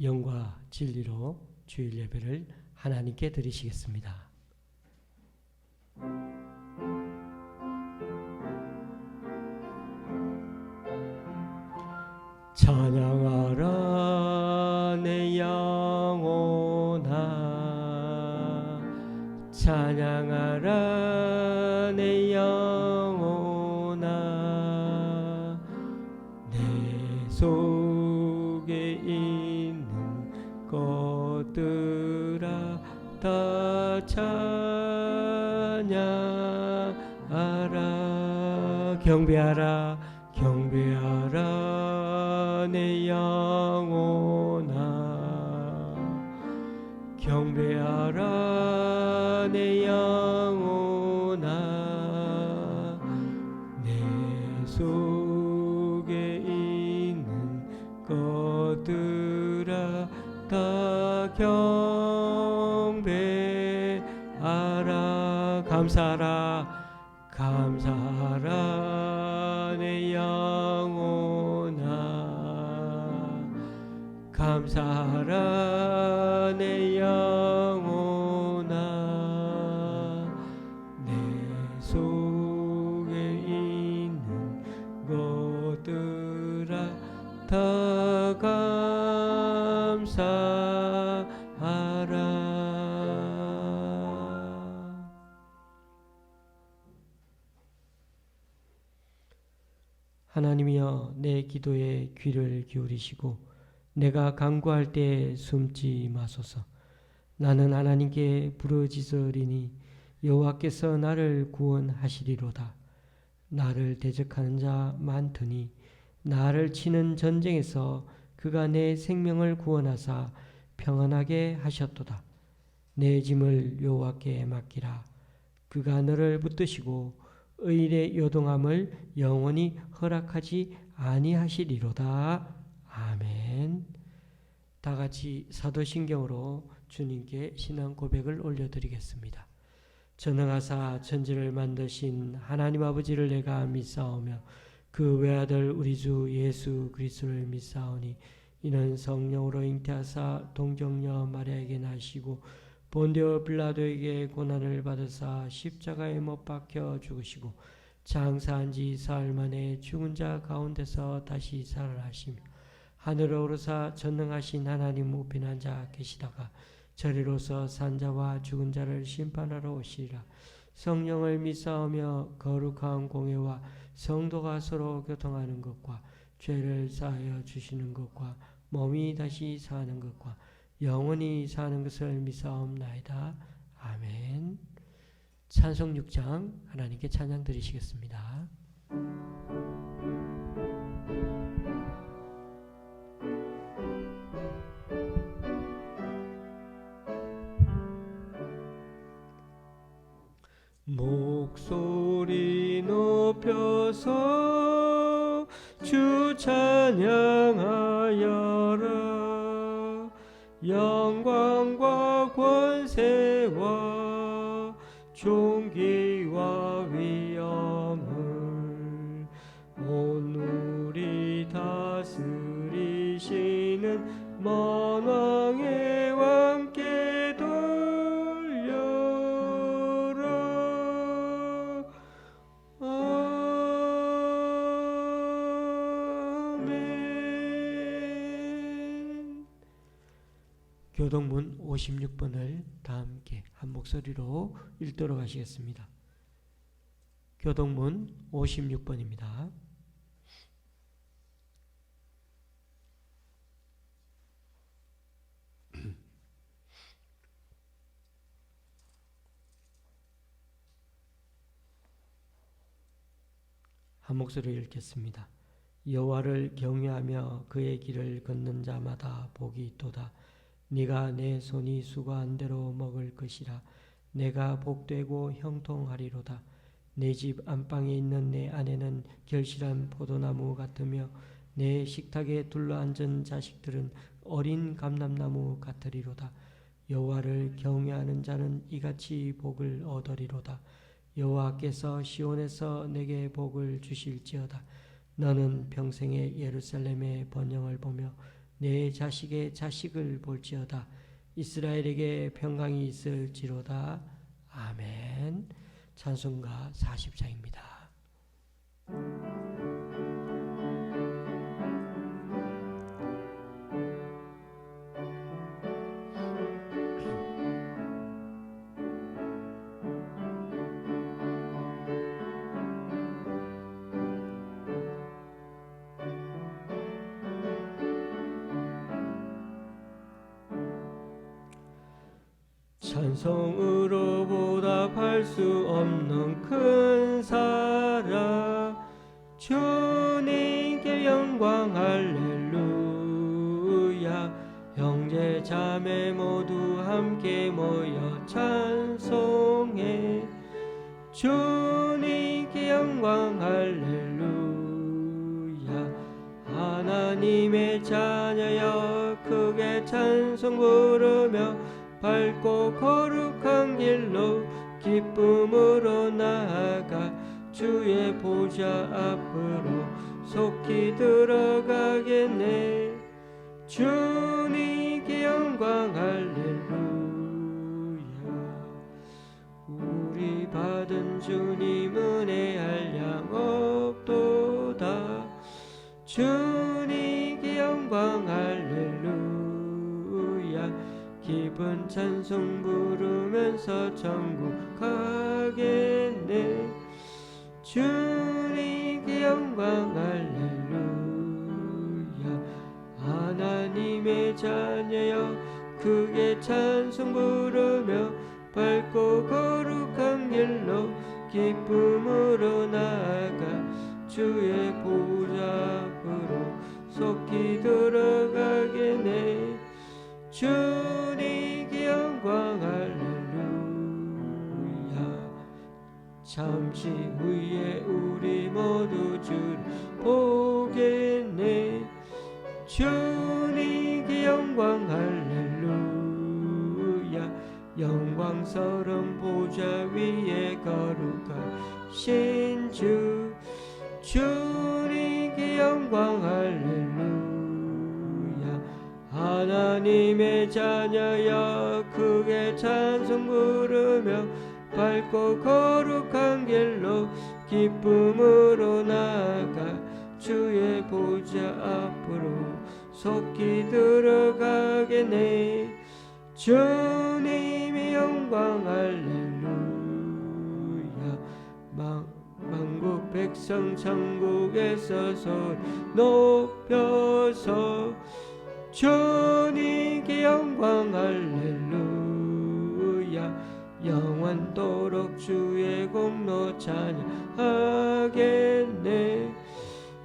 영과 진리로 주일 예배를 하나님께 드리시겠습니다. 찬양하라 내 영혼아, 찬양하라 내 영혼아, 내 속에 있는 것들아 다 찬양하라. 경배하라 경배하라 내 영혼아, 경배하라 내 영혼아, 내 속에 있는 것들아 다 경배하라. 감사하라 감사하라 내 영혼아, 감사하라 내 영혼아, 내 속에 있는 것들아 다 감사하라. 하나님이여, 내 기도에 귀를 기울이시고 내가 간구할 때 숨지 마소서. 나는 하나님께 부르짖으리니 여호와께서 나를 구원하시리로다. 나를 대적하는 자 많더니 나를 치는 전쟁에서 그가 내 생명을 구원하사 평안하게 하셨도다. 내 짐을 여호와께 맡기라. 그가 너를 붙드시고 의인의 요동함을 영원히 허락하지 아니하시리로다. 아멘. 다 같이 사도신경으로 주님께 신앙 고백을 올려드리겠습니다. 전능하사 천지를 만드신 하나님 아버지를 내가 믿사오며 그 외아들 우리 주 예수 그리스도를 믿사오니 이는 성령으로 잉태하사 동정녀 마리아에게 나시고 본디오 빌라도에게 고난을 받으사 십자가에 못 박혀 죽으시고 장사한 지 사흘 만에 죽은 자 가운데서 다시 살아나시며 하늘에 오르사 전능하신 하나님 우편한 자 계시다가 저리로서 산 자와 죽은 자를 심판하러 오시리라. 성령을 믿사오며 거룩한 공회와 성도가 서로 교통하는 것과 죄를 사하여 주시는 것과 몸이 다시 사는 것과 영원히 사는 것을 믿사옵나이다. 아멘. 찬송 6장 하나님께 찬양 드리시겠습니다. 목소리 높여서 주 찬양하여라. 영광과 권세와 존귀와 위엄을 오늘이 다스리시는 먼 왕의 왕께 돌려라. 아멘. 교동문 56번을 다 함께 한 목소리로 읽도록 하시겠습니다. 교동문 56번입니다. 한 목소리로 읽겠습니다. 여호와를 경외하며 그의 길을 걷는 자마다 복이 있도다. 네가 내 손이 수고한 대로 먹을 것이라. 내가 복되고 형통하리로다. 내 집 안방에 있는 내 아내는 결실한 포도나무 같으며 내 식탁에 둘러앉은 자식들은 어린 감람나무 같으리로다. 여호와를 경외하는 자는 이같이 복을 얻으리로다. 여호와께서 시온에서 내게 복을 주실지어다. 너는 평생에 예루살렘의 번영을 보며 내 자식의 자식을 볼지어다. 이스라엘에게 평강이 있을지로다. 아멘. 찬송가 40장입니다. 찬송으로 보답할 수 없는 큰 사랑, 주님께 영광 할렐루야. 형제 자매 모두 함께 모여 찬송해. 주님께 영광 할렐루야. 하나님의 자녀여 크게 찬송 부르며 밝고 거룩한 길로 기쁨으로 나아가 주의 보좌 앞으로 속히 들어가겠네. 주님께 영광 할렐루야. 우리 받은 주님 은혜 한량 없도다. 주님께 영광 할렐루야. 기쁜 찬송 부르면서 천국 가겠네. 주님께 영광 할렐루야. 하나님의 자녀여 크게 찬송 부르며 밝고 거룩한 길로 기쁨으로 나아가 주의 보좌 앞으로 속히 들어가겠네. 주님께 영광 할렐루야. 잠시 후에 우리 모두 주를 보겠네. 주님께 영광 할렐루야. 영광스러운 보좌 위에 거룩하신 주, 주님께 영광 할렐루야. 하나님의 자녀여 크게 찬송 부르며 밝고 거룩한 길로 기쁨으로 나아가 주의 보좌 앞으로 속히 들어가겠네. 주님의 영광 할렐루야. 만국 백성 천국에서 소리 높여서 주님께 영광 할렐루야. 영원토록 주의 공로 찬양하겠네.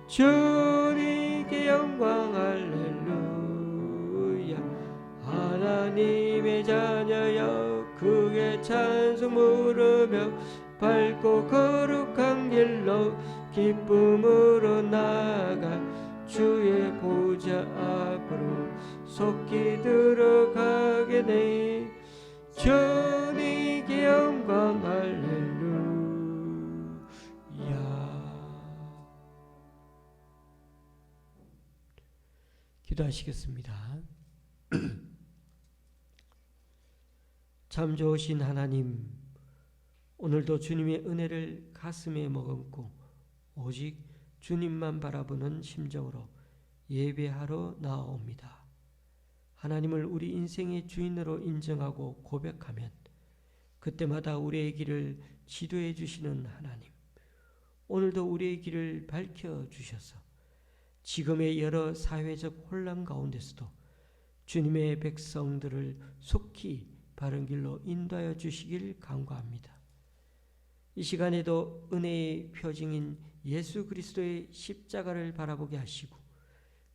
주님께 영광 할렐루야. 하나님의 자녀여 크게 찬송 부르며 밝고 거룩한 길로 기쁨으로 나아가 주의 보좌 앞으로 속히 들어가겠네. 주님께 영광 할렐루야. 기도하시겠습니다. 참 좋으신 하나님, 오늘도 주님의 은혜를 가슴에 머금고 오직 주님만 바라보는 심정으로 예배하러 나아옵니다. 하나님을 우리 인생의 주인으로 인정하고 고백하면 그때마다 우리의 길을 지도해 주시는 하나님, 오늘도 우리의 길을 밝혀 주셔서 지금의 여러 사회적 혼란 가운데서도 주님의 백성들을 속히 바른 길로 인도하여 주시길 간구합니다. 이 시간에도 은혜의 표징인 예수 그리스도의 십자가를 바라보게 하시고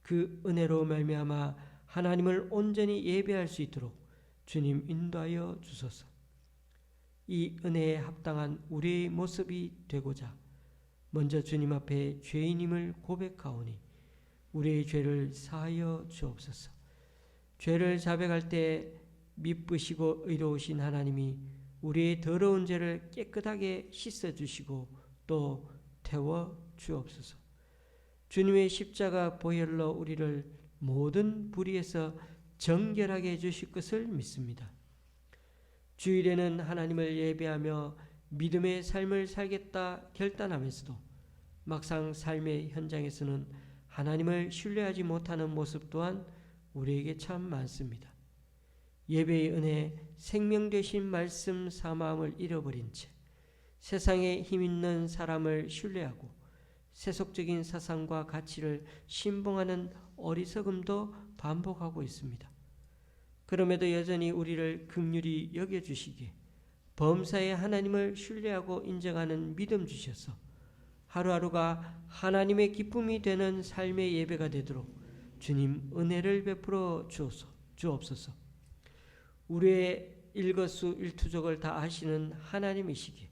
그 은혜로 말미암아 하나님을 온전히 예배할 수 있도록 주님 인도하여 주소서. 이 은혜에 합당한 우리의 모습이 되고자 먼저 주님 앞에 죄인임을 고백하오니 우리의 죄를 사하여 주옵소서. 죄를 자백할 때 미쁘시고 의로우신 하나님이 우리의 더러운 죄를 깨끗하게 씻어주시고 또 태워 주옵소서. 주님의 십자가 보혈로 우리를 모든 불의에서 정결하게 해주실 것을 믿습니다. 주일에는 하나님을 예배하며 믿음의 삶을 살겠다 결단하면서도 막상 삶의 현장에서는 하나님을 신뢰하지 못하는 모습 또한 우리에게 참 많습니다. 예배의 은혜, 생명 되신 말씀 사마음을 잃어버린 채 세상에 힘있는 사람을 신뢰하고 세속적인 사상과 가치를 신봉하는 어리석음도 반복하고 있습니다. 그럼에도 여전히 우리를 긍휼히 여겨주시기에 범사에 하나님을 신뢰하고 인정하는 믿음 주셔서 하루하루가 하나님의 기쁨이 되는 삶의 예배가 되도록 주님 은혜를 베풀어 주옵소서. 우리의 일거수일투족을 다 아시는 하나님이시기에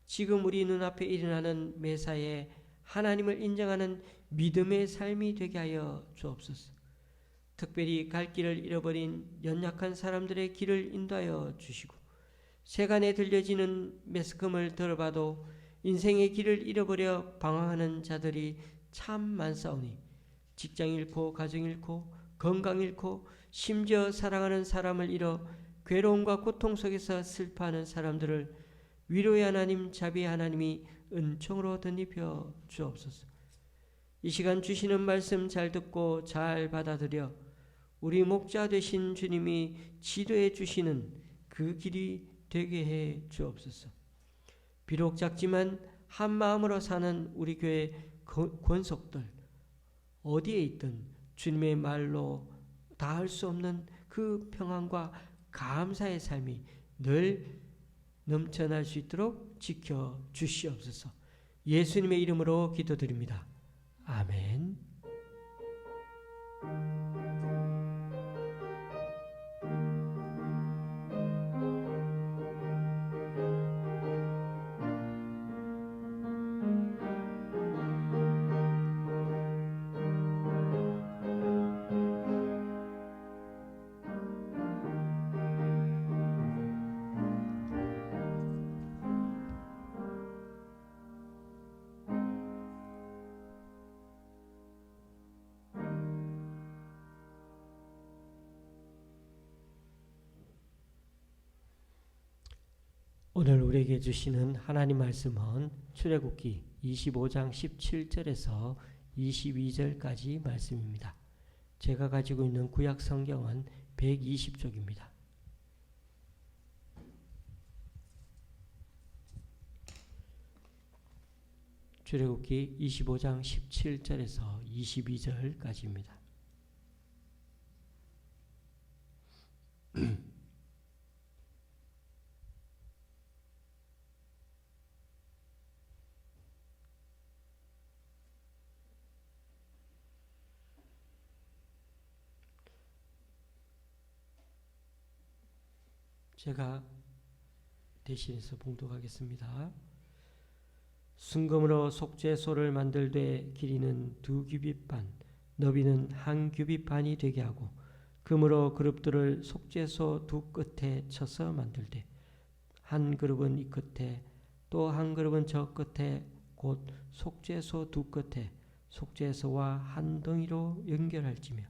지금 우리 눈앞에 일어나는 매사에 하나님을 인정하는 믿음의 삶이 되게 하여 주옵소서. 특별히 갈 길을 잃어버린 연약한 사람들의 길을 인도하여 주시고 세간에 들려지는 매스컴을 들어봐도 인생의 길을 잃어버려 방황하는 자들이 참 많사오니 직장 잃고 가정 잃고 건강 잃고 심지어 사랑하는 사람을 잃어 괴로움과 고통 속에서 슬퍼하는 사람들을 위로의 하나님, 자비의 하나님이 은총으로 덧입혀 주옵소서. 이 시간 주시는 말씀 잘 듣고 잘 받아들여 우리 목자 되신 주님이 지도해 주시는 그 길이 되게 해 주옵소서. 비록 작지만 한 마음으로 사는 우리 교회 권속들 어디에 있든 주님의 말로 다 할 수 없는 그 평안과 감사의 삶이 늘 넘쳐날 수 있도록 지켜 주시옵소서. 예수님의 이름으로 기도드립니다. 아멘. 오늘 우리에게 주시는 하나님 말씀은 출애굽기 25장 17절에서 22절까지 말씀입니다. 제가 가지고 있는 구약 성경은 120쪽입니다. 출애굽기 25장 17절에서 22절까지입니다. 제가 대신해서 봉독하겠습니다. 순금으로 속죄소를 만들되 길이는 2규빗반, 너비는 1규빗반이 되게 하고 금으로 그룹들을 속죄소 두 끝에 쳐서 만들되 한 그룹은 이 끝에 또 한 그룹은 저 끝에 곧 속죄소 두 끝에 속죄소와 한 덩이로 연결할지며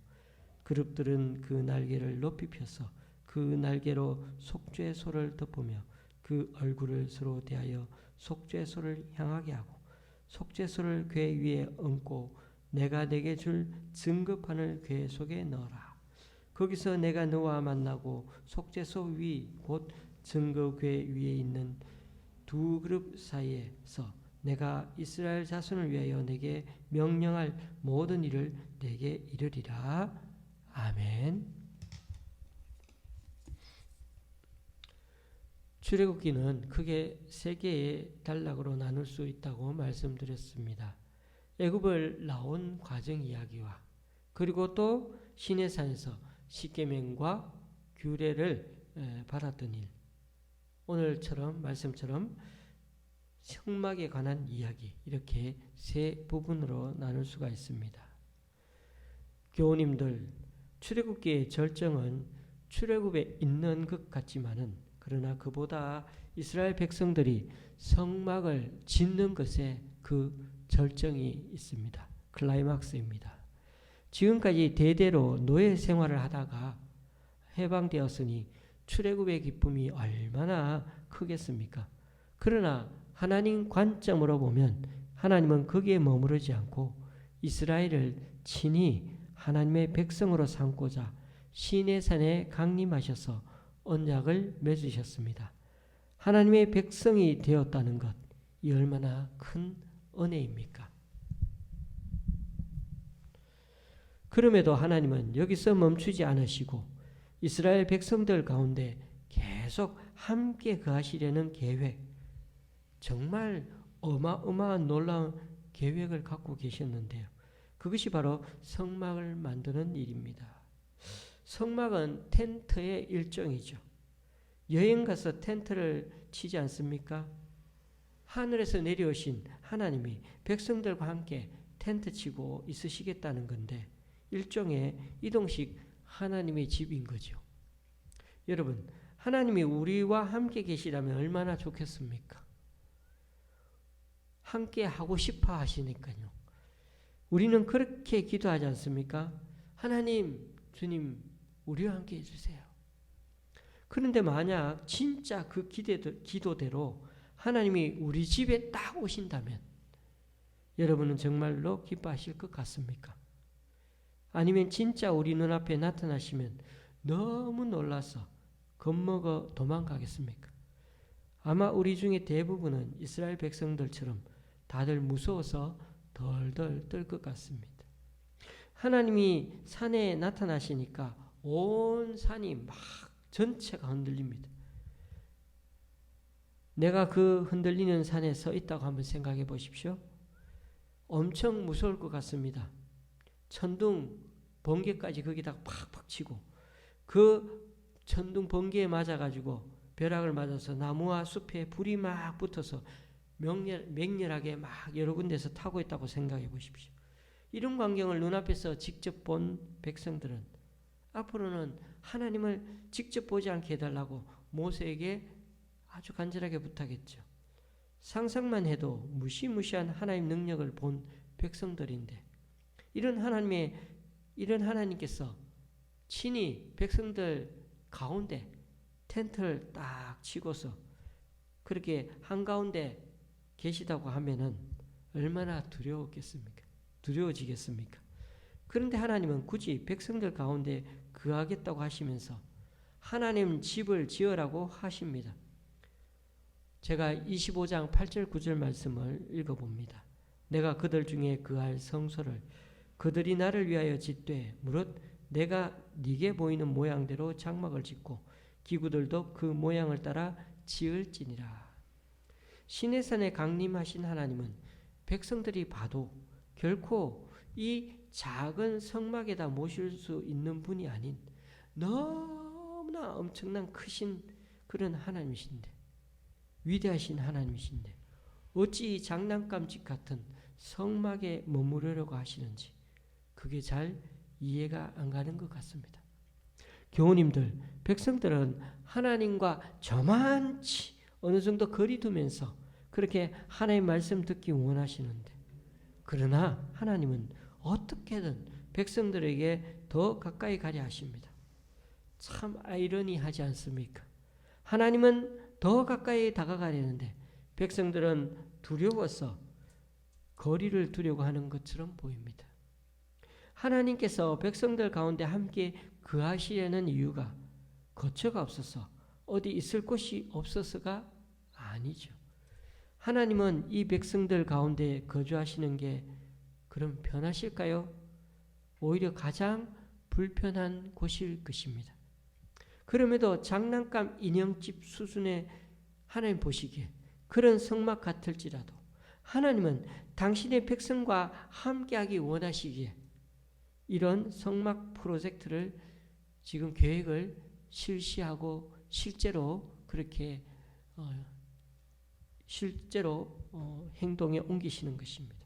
그룹들은 그 날개를 높이 펴서 그 날개로 속죄소를 덮으며 그 얼굴을 서로 대하여 속죄소를 향하게 하고 속죄소를 궤 위에 얹고 내가 내게 줄 증거판을 궤 속에 넣어라. 거기서 내가 너와 만나고 속죄소 위 곧 증거 궤 위에 있는 두 그룹 사이에서 내가 이스라엘 자손을 위하여 내게 명령할 모든 일을 내게 이르리라. 아멘. 출애굽기는 크게 세 개의 단락으로 나눌 수 있다고 말씀드렸습니다. 애굽을 나온 과정 이야기와 그리고 또 시내산에서 십계명과 규례를 받았던 일, 오늘처럼 말씀처럼 성막에 관한 이야기, 이렇게 세 부분으로 나눌 수가 있습니다. 교우님들, 출애굽기의 절정은 출애굽에 있는 것 같지만은 그러나 그보다 이스라엘 백성들이 성막을 짓는 것에 그 절정이 있습니다. 클라이막스입니다. 지금까지 대대로 노예 생활을 하다가 해방되었으니 출애굽의 기쁨이 얼마나 크겠습니까? 그러나 하나님 관점으로 보면 하나님은 거기에 머무르지 않고 이스라엘을 친히 하나님의 백성으로 삼고자 시내산에 강림하셔서 언약을 맺으셨습니다. 하나님의 백성이 되었다는 것, 이 얼마나 큰 은혜입니까? 그럼에도 하나님은 여기서 멈추지 않으시고 이스라엘 백성들 가운데 계속 함께 거하시려는 계획, 정말 어마어마한 놀라운 계획을 갖고 계셨는데요. 그것이 바로 성막을 만드는 일입니다. 성막은 텐트의 일종이죠. 여행 가서 텐트를 치지 않습니까? 하늘에서 내려오신 하나님이 백성들과 함께 텐트 치고 있으시겠다는 건데 일종의 이동식 하나님의 집인 거죠. 여러분, 하나님이 우리와 함께 계시라면 얼마나 좋겠습니까? 함께 하고 싶어 하시니까요. 우리는 그렇게 기도하지 않습니까? 하나님, 주님, 우리와 함께 해주세요. 그런데 만약 진짜 그 기도대로 하나님이 우리 집에 딱 오신다면 여러분은 정말로 기뻐하실 것 같습니까? 아니면 진짜 우리 눈앞에 나타나시면 너무 놀라서 겁먹어 도망가겠습니까? 아마 우리 중에 대부분은 이스라엘 백성들처럼 다들 무서워서 덜덜 떨 것 같습니다. 하나님이 산에 나타나시니까 온 산이 막 전체가 흔들립니다. 내가 그 흔들리는 산에 서 있다고 한번 생각해 보십시오. 엄청 무서울 것 같습니다. 천둥, 번개까지 거기다 팍팍 치고 그 천둥, 번개에 맞아가지고 벼락을 맞아서 나무와 숲에 불이 막 붙어서 맹렬하게 막 여러 군데서 타고 있다고 생각해 보십시오. 이런 광경을 눈앞에서 직접 본 백성들은 앞으로는 하나님을 직접 보지 않게 해달라고 모세에게 아주 간절하게 부탁했죠. 상상만 해도 무시무시한 하나님 능력을 본 백성들인데 이런 하나님께서 친히 백성들 가운데 텐트를 딱 치고서 그렇게 한가운데 계시다고 하면은 얼마나 두려워지겠습니까? 그런데 하나님은 굳이 백성들 가운데 거하겠다고 하시면서 하나님 집을 지으라고 하십니다. 제가 25장 8절 9절 말씀을 읽어봅니다. 내가 그들 중에 거할 성소를 그들이 나를 위하여 짓되 무릇 내가 네게 보이는 모양대로 장막을 짓고 기구들도 그 모양을 따라 지을지니라. 시내산에 강림하신 하나님은 백성들이 봐도 결코 이 작은 성막에다 모실 수 있는 분이 아닌 너무나 엄청난 크신 그런 하나님이신데 위대하신 하나님이신데 어찌 이 장난감집 같은 성막에 머무르려고 하시는지 그게 잘 이해가 안 가는 것 같습니다. 교우님들, 백성들은 하나님과 저만치 어느 정도 거리 두면서 그렇게 하나님 말씀 듣기 원하시는데 그러나 하나님은 어떻게든 백성들에게 더 가까이 가려 하십니다. 참 아이러니하지 않습니까? 하나님은 더 가까이 다가가려는데 백성들은 두려워서 거리를 두려고 하는 것처럼 보입니다. 하나님께서 백성들 가운데 함께 거하시려는 이유가 거처가 없어서 어디 있을 곳이 없어서가 아니죠. 하나님은 이 백성들 가운데 거주하시는 게 그럼 편하실까요? 오히려 가장 불편한 곳일 것입니다. 그럼에도 장난감 인형집 수준의 하나님 보시기에 그런 성막 같을지라도 하나님은 당신의 백성과 함께하기 원하시기에 이런 성막 프로젝트를 지금 계획을 실시하고 실제로 그렇게 행동에 옮기시는 것입니다.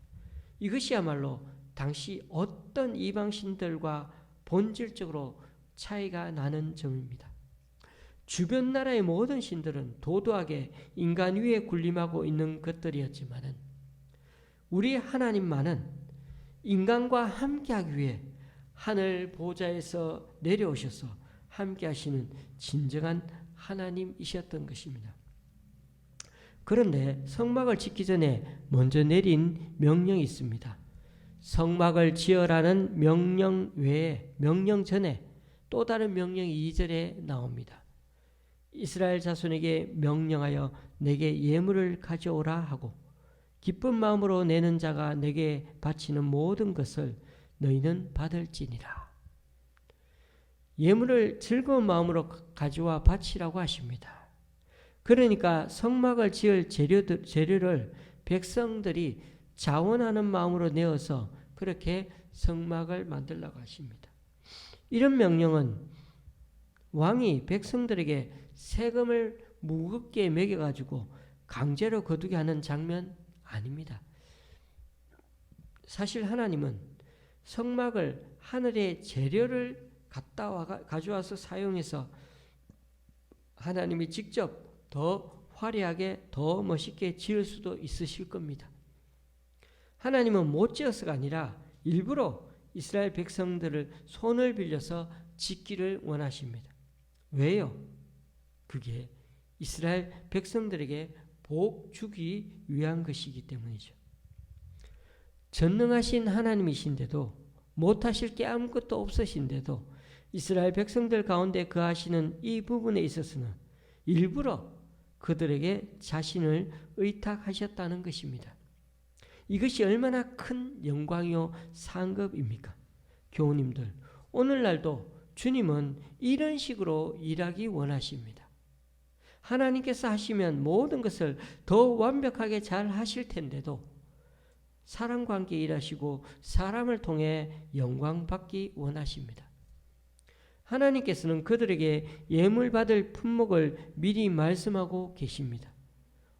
이것이야말로 당시 어떤 이방신들과 본질적으로 차이가 나는 점입니다. 주변 나라의 모든 신들은 도도하게 인간 위에 군림하고 있는 것들이었지만은 우리 하나님만은 인간과 함께하기 위해 하늘 보좌에서 내려오셔서 함께 하시는 진정한 하나님이셨던 것입니다. 그런데 성막을 짓기 전에 먼저 내린 명령이 있습니다. 성막을 지으라는 명령 외에, 명령 전에 또 다른 명령이 2절에 나옵니다. 이스라엘 자손에게 명령하여 내게 예물을 가져오라 하고 기쁜 마음으로 내는 자가 내게 바치는 모든 것을 너희는 받을지니라. 예물을 즐거운 마음으로 가져와 바치라고 하십니다. 그러니까 성막을 지을 재료를 백성들이 자원하는 마음으로 내어서 그렇게 성막을 만들라고 하십니다. 이런 명령은 왕이 백성들에게 세금을 무겁게 매겨가지고 강제로 거두게 하는 장면 아닙니다. 사실 하나님은 성막을 하늘의 재료를 가져와서 사용해서 하나님이 직접 더 화려하게 더 멋있게 지을 수도 있으실 겁니다. 하나님은 못 지어서가 아니라 일부러 이스라엘 백성들을 손을 빌려서 짓기를 원하십니다. 왜요? 그게 이스라엘 백성들에게 복 주기 위한 것이기 때문이죠. 전능하신 하나님이신데도 못하실 게 아무것도 없으신데도 이스라엘 백성들 가운데 거하시는 이 부분에 있어서는 일부러 그들에게 자신을 의탁하셨다는 것입니다. 이것이 얼마나 큰 영광이요 상급입니까? 교우님들, 오늘날도 주님은 이런 식으로 일하기 원하십니다. 하나님께서 하시면 모든 것을 더 완벽하게 잘 하실 텐데도 사람과 함께 일하시고 사람을 통해 영광 받기 원하십니다. 하나님께서는 그들에게 예물 받을 품목을 미리 말씀하고 계십니다.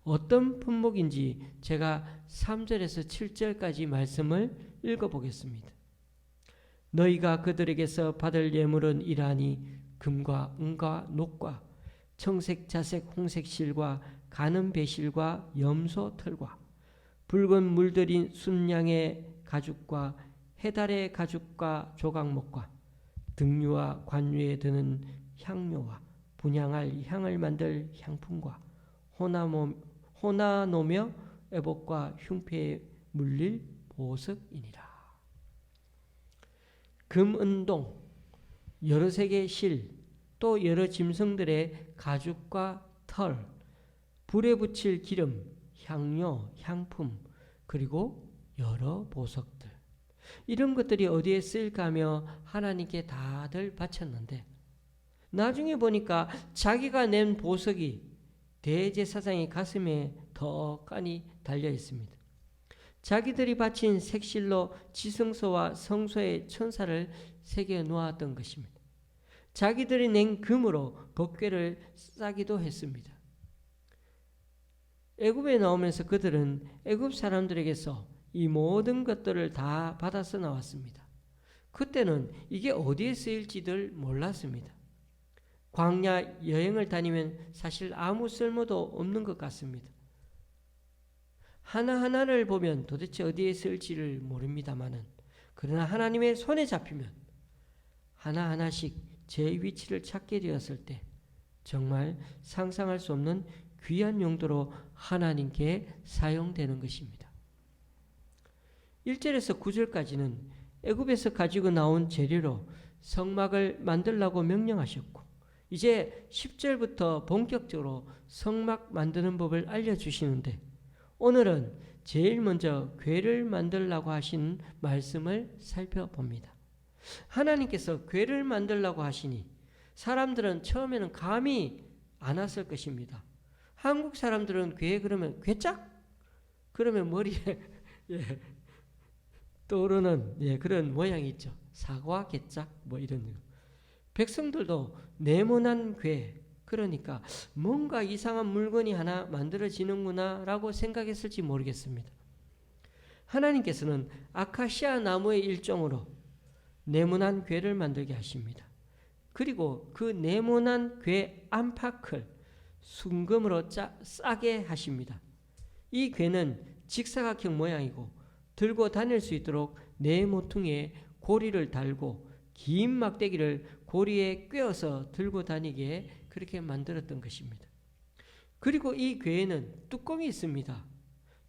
어떤 품목인지 제가 3절에서 7절까지 말씀을 읽어보겠습니다. 너희가 그들에게서 받을 예물은 이러하니 금과 은과 녹과 청색, 자색, 홍색 실과 가는 배실과 염소 털과 붉은 물들인 순양의 가죽과 해달의 가죽과 조각목과 등류와 관유에 드는 향료와 분향할 향을 만들 향품과 호나노며 애복과 흉패에 물릴 보석이니라. 금, 은동, 여러 색의 실, 또 여러 짐승들의 가죽과 털, 불에 붙일 기름, 향료, 향품, 그리고 여러 보석들. 이런 것들이 어디에 쓰일까 하며 하나님께 다들 바쳤는데 나중에 보니까 자기가 낸 보석이 대제사장의 가슴에 더 깐이 달려 있습니다. 자기들이 바친 색실로 지성소와 성소의 천사를 새겨 놓았던 것입니다. 자기들이 낸 금으로 법궤를 싸기도 했습니다. 애굽에 나오면서 그들은 애굽 사람들에게서 이 모든 것들을 다 받아서 나왔습니다. 그때는 이게 어디에 쓰일지를 몰랐습니다. 광야 여행을 다니면 사실 아무 쓸모도 없는 것 같습니다. 하나하나를 보면 도대체 어디에 쓸지를 모릅니다마는 그러나 하나님의 손에 잡히면 하나하나씩 제 위치를 찾게 되었을 때 정말 상상할 수 없는 귀한 용도로 하나님께 사용되는 것입니다. 1절에서 9절까지는 애굽에서 가지고 나온 재료로 성막을 만들라고 명령하셨고 이제 10절부터 본격적으로 성막 만드는 법을 알려주시는데 오늘은 제일 먼저 궤를 만들라고 하신 말씀을 살펴봅니다. 하나님께서 궤를 만들라고 하시니 사람들은 처음에는 감이 안 왔을 것입니다. 한국 사람들은 궤 그러면 궤짝? 그러면 머리에 떠오르는 그런 모양이 있죠. 사과, 개짝 뭐 이런 거. 백성들도 네모난 궤 그러니까 뭔가 이상한 물건이 하나 만들어지는구나 라고 생각했을지 모르겠습니다. 하나님께서는 아카시아 나무의 일종으로 네모난 궤를 만들게 하십니다. 그리고 그 네모난 궤 안팎을 순금으로 싸게 하십니다. 이 궤는 직사각형 모양이고 들고 다닐 수 있도록 네 모퉁이에 고리를 달고 긴 막대기를 고리에 꿰어서 들고 다니게 그렇게 만들었던 것입니다. 그리고 이 궤에는 뚜껑이 있습니다.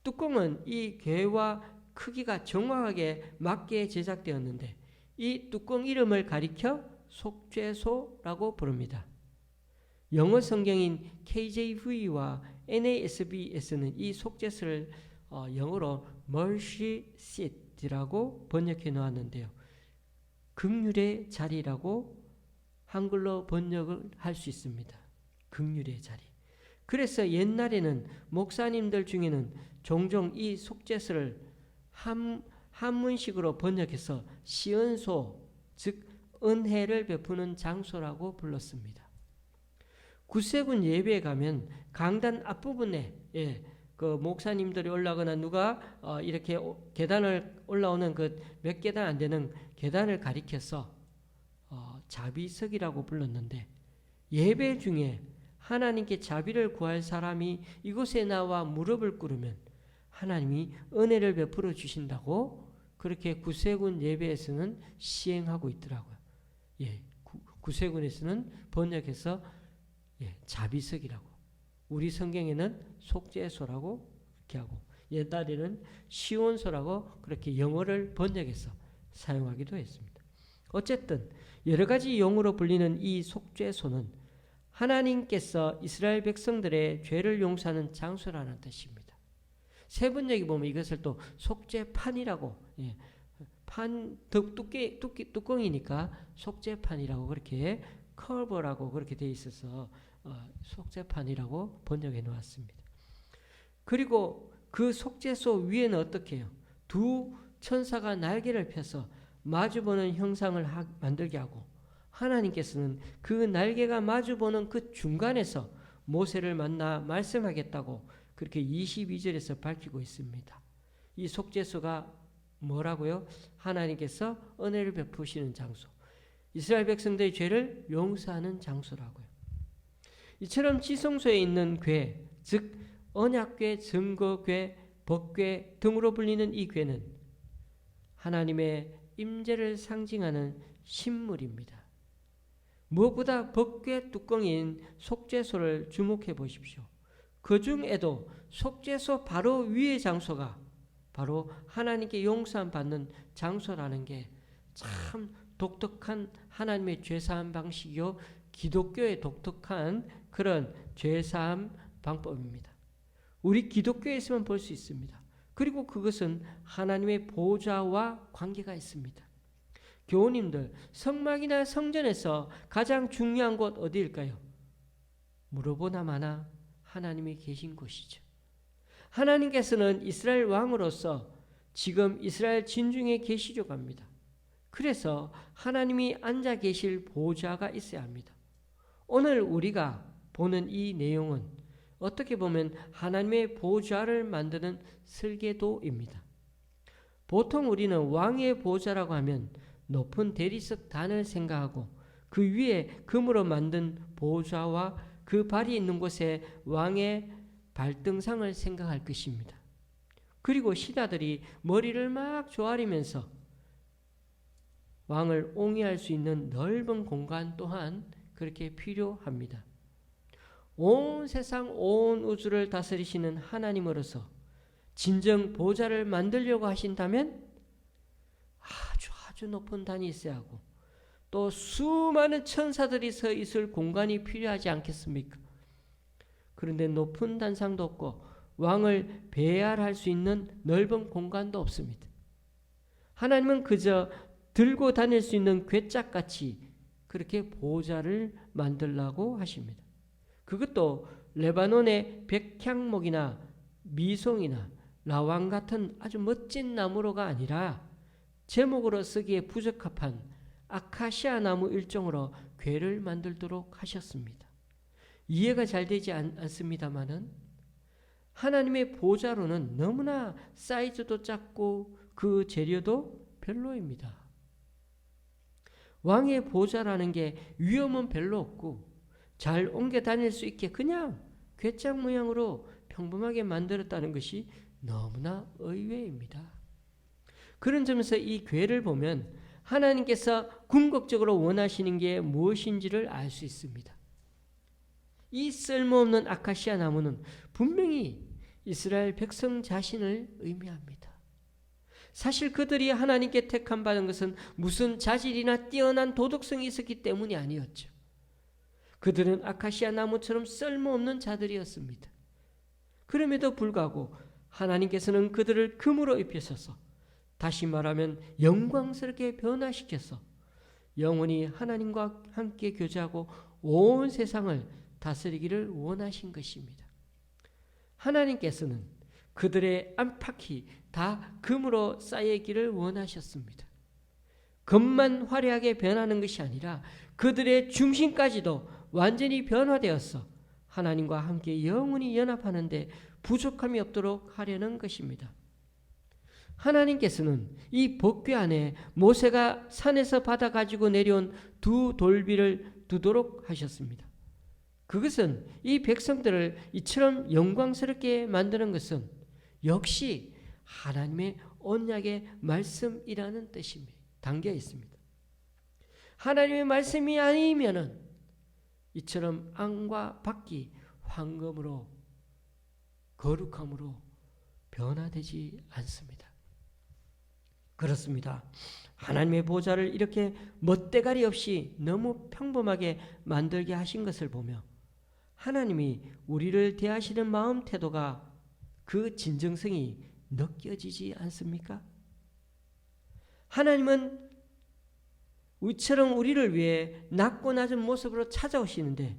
뚜껑은 이 궤와 크기가 정확하게 맞게 제작되었는데 이 뚜껑 이름을 가리켜 속죄소라고 부릅니다. 영어 성경인 KJV와 NASB에서는 이 속죄소를 영어로 mercy seat이라고 번역해 놓았는데요. 긍휼의 자리라고 한글로 번역을 할 수 있습니다. 긍휼의 자리. 그래서 옛날에는 목사님들 중에는 종종 이 속죄소를 한문식으로 번역해서 시은소, 즉 은혜를 베푸는 장소라고 불렀습니다. 구세군 예배에 가면 강단 앞부분에 그 목사님들이 올라가거나 누가 이렇게 계단을 올라오는 그 몇 계단 안 되는 계단을 가리켜서 자비석이라고 불렀는데 예배 중에 하나님께 자비를 구할 사람이 이곳에 나와 무릎을 꿇으면 하나님이 은혜를 베풀어 주신다고 그렇게 구세군 예배에서는 시행하고 있더라고요. 구세군에서는 번역해서 자비석이라고, 우리 성경에는 속죄소라고 그렇게 하고 옛날에는 시온소라고 그렇게 영어를 번역해서 사용하기도 했습니다. 어쨌든 여러 가지 용어로 불리는 이 속죄소는 하나님께서 이스라엘 백성들의 죄를 용서하는 장소라는 뜻입니다. 세번역에 보면 이것을 또 속죄판이라고, 뚜껑이니까 속죄판이라고 그렇게 커버라고 그렇게 되어 있어서 속죄판이라고 번역해 놓았습니다. 그리고 그 속죄소 위에는 어떻게 해요? 두 천사가 날개를 펴서 마주보는 형상을 만들게 하고 하나님께서는 그 날개가 마주보는 그 중간에서 모세를 만나 말씀하겠다고 그렇게 22절에서 밝히고 있습니다. 이 속죄소가 뭐라고요? 하나님께서 은혜를 베푸시는 장소, 이스라엘 백성들의 죄를 용서하는 장소라고요. 이처럼 지성소에 있는 궤, 즉 언약궤, 증거궤, 법궤 등으로 불리는 이 궤는 하나님의 임재를 상징하는 신물입니다. 무엇보다 법궤 뚜껑인 속죄소를 주목해 보십시오. 그 중에도 속죄소 바로 위의 장소가 바로 하나님께 용서함 받는 장소라는 게 참 독특한 하나님의 죄사함 방식이요, 기독교의 독특한 그런 죄사함 방법입니다. 우리 기독교에서만 볼 수 있습니다. 그리고 그것은 하나님의 보좌와 관계가 있습니다. 교우님들, 성막이나 성전에서 가장 중요한 곳 어디일까요? 물어보나 마나 하나님이 계신 곳이죠. 하나님께서는 이스라엘 왕으로서 지금 이스라엘 진중에 계시려고 합니다. 그래서 하나님이 앉아 계실 보좌가 있어야 합니다. 오늘 우리가 보는 이 내용은 어떻게 보면 하나님의 보좌를 만드는 설계도입니다. 보통 우리는 왕의 보좌라고 하면 높은 대리석 단을 생각하고 그 위에 금으로 만든 보좌와 그 발이 있는 곳에 왕의 발등상을 생각할 것입니다. 그리고 신하들이 머리를 막 조아리면서 왕을 옹이할 수 있는 넓은 공간 또한 그렇게 필요합니다. 온 세상 온 우주를 다스리시는 하나님으로서 진정 보좌를 만들려고 하신다면 아주 높은 단이 있어야 하고 또 수많은 천사들이 서 있을 공간이 필요하지 않겠습니까? 그런데 높은 단상도 없고 왕을 배알할 수 있는 넓은 공간도 없습니다. 하나님은 그저 들고 다닐 수 있는 괴짝같이 그렇게 보좌를 만들라고 하십니다. 그것도 레바논의 백향목이나 미송이나 라왕 같은 아주 멋진 나무로가 아니라 제목으로 쓰기에 부적합한 아카시아 나무 일종으로 궤를 만들도록 하셨습니다. 이해가 잘 되지 않습니다만은 하나님의 보좌로는 너무나 사이즈도 작고 그 재료도 별로입니다. 왕의 보좌라는 게 위험은 별로 없고 잘 옮겨 다닐 수 있게 그냥 괴짝 모양으로 평범하게 만들었다는 것이 너무나 의외입니다. 그런 점에서 이 궤를 보면 하나님께서 궁극적으로 원하시는 게 무엇인지를 알 수 있습니다. 이 쓸모없는 아카시아 나무는 분명히 이스라엘 백성 자신을 의미합니다. 사실 그들이 하나님께 택함 받은 것은 무슨 자질이나 뛰어난 도덕성이 있었기 때문이 아니었죠. 그들은 아카시아 나무처럼 쓸모없는 자들이었습니다. 그럼에도 불구하고 하나님께서는 그들을 금으로 입히셔서, 다시 말하면 영광스럽게 변화시켜서 영원히 하나님과 함께 교제하고 온 세상을 다스리기를 원하신 것입니다. 하나님께서는 그들의 안팎이 다 금으로 쌓여있기를 원하셨습니다. 금만 화려하게 변하는 것이 아니라 그들의 중심까지도 완전히 변화되어서 하나님과 함께 영원히 연합하는 데 부족함이 없도록 하려는 것입니다. 하나님께서는 이 법궤 안에 모세가 산에서 받아 가지고 내려온 두 돌비를 두도록 하셨습니다. 그것은 이 백성들을 이처럼 영광스럽게 만드는 것은 역시 하나님의 언약의 말씀이라는 뜻이 담겨 있습니다. 하나님의 말씀이 아니면은 이처럼 안과 밖이 황금으로 거룩함으로 변화되지 않습니다. 그렇습니다. 하나님의 보좌를 이렇게 멋대가리 없이 너무 평범하게 만들게 하신 것을 보며 하나님이 우리를 대하시는 마음 태도가 그 진정성이 느껴지지 않습니까? 하나님은 우리처럼 우리를 위해 낮고 낮은 모습으로 찾아오시는데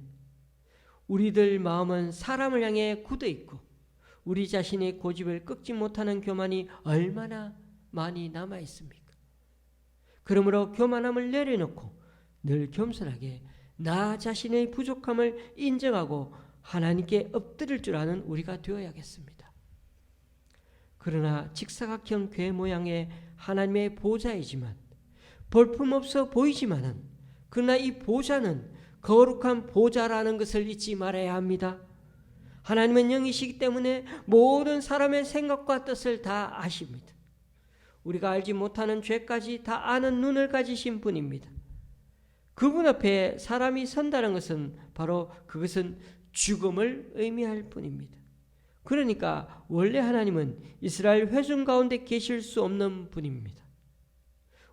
우리들 마음은 사람을 향해 굳어 있고 우리 자신의 고집을 꺾지 못하는 교만이 얼마나 많이 남아 있습니까? 그러므로 교만함을 내려놓고 늘 겸손하게 나 자신의 부족함을 인정하고 하나님께 엎드릴 줄 아는 우리가 되어야겠습니다. 그러나 직사각형 궤 모양의 하나님의 보좌이지만 볼품없어 보이지만은 그러나 이 보좌는 거룩한 보좌라는 것을 잊지 말아야 합니다. 하나님은 영이시기 때문에 모든 사람의 생각과 뜻을 다 아십니다. 우리가 알지 못하는 죄까지 다 아는 눈을 가지신 분입니다. 그분 앞에 사람이 선다는 것은 바로 그것은 죽음을 의미할 뿐입니다. 그러니까 원래 하나님은 이스라엘 회중 가운데 계실 수 없는 분입니다.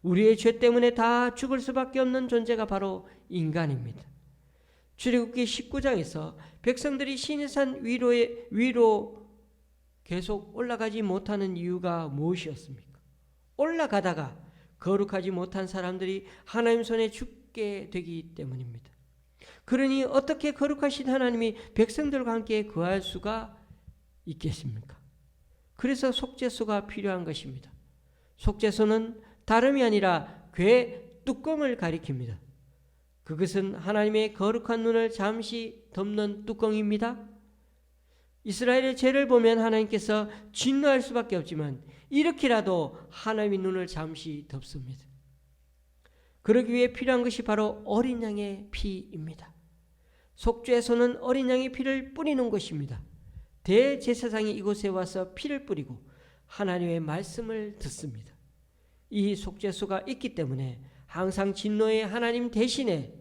우리의 죄 때문에 다 죽을 수밖에 없는 존재가 바로 인간입니다. 출애굽기 19장에서 백성들이 시내산 위로 계속 올라가지 못하는 이유가 무엇이었습니까? 올라가다가 거룩하지 못한 사람들이 하나님 손에 죽게 되기 때문입니다. 그러니 어떻게 거룩하신 하나님이 백성들과 함께 거할 수가 있겠습니까? 그래서 속죄소가 필요한 것입니다. 속죄소는 다름이 아니라 궤 뚜껑을 가리킵니다. 그것은 하나님의 거룩한 눈을 잠시 덮는 뚜껑입니다. 이스라엘의 죄를 보면 하나님께서 진노할 수밖에 없지만 이렇게라도 하나님의 눈을 잠시 덮습니다. 그러기 위해 필요한 것이 바로 어린 양의 피입니다. 속죄소는 어린 양의 피를 뿌리는 것입니다. 대제사장이 이곳에 와서 피를 뿌리고 하나님의 말씀을 듣습니다. 이 속죄소가 있기 때문에 항상 진노의 하나님 대신에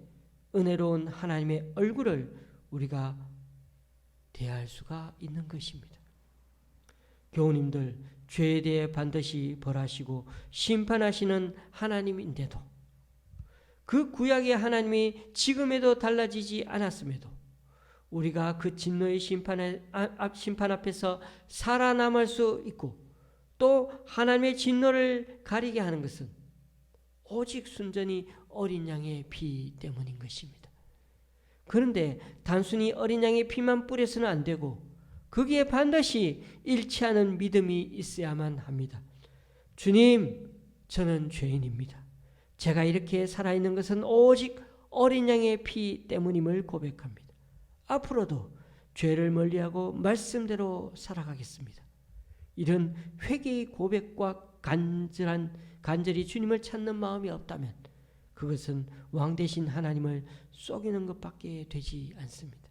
은혜로운 하나님의 얼굴을 우리가 대할 수가 있는 것입니다. 교우님들, 죄에 대해 반드시 벌하시고 심판하시는 하나님인데도 그 구약의 하나님이 지금에도 달라지지 않았음에도 우리가 그 진노의 심판 앞에서 살아남을 수 있고 또 하나님의 진노를 가리게 하는 것은 오직 순전히 어린 양의 피 때문인 것입니다. 그런데 단순히 어린 양의 피만 뿌려서는 안 되고 거기에 반드시 일치하는 믿음이 있어야만 합니다. 주님, 저는 죄인입니다. 제가 이렇게 살아있는 것은 오직 어린 양의 피 때문임을 고백합니다. 앞으로도 죄를 멀리하고 말씀대로 살아가겠습니다. 이런 회개의 고백과 간절히 주님을 찾는 마음이 없다면 그것은 왕 대신 하나님을 속이는 것밖에 되지 않습니다.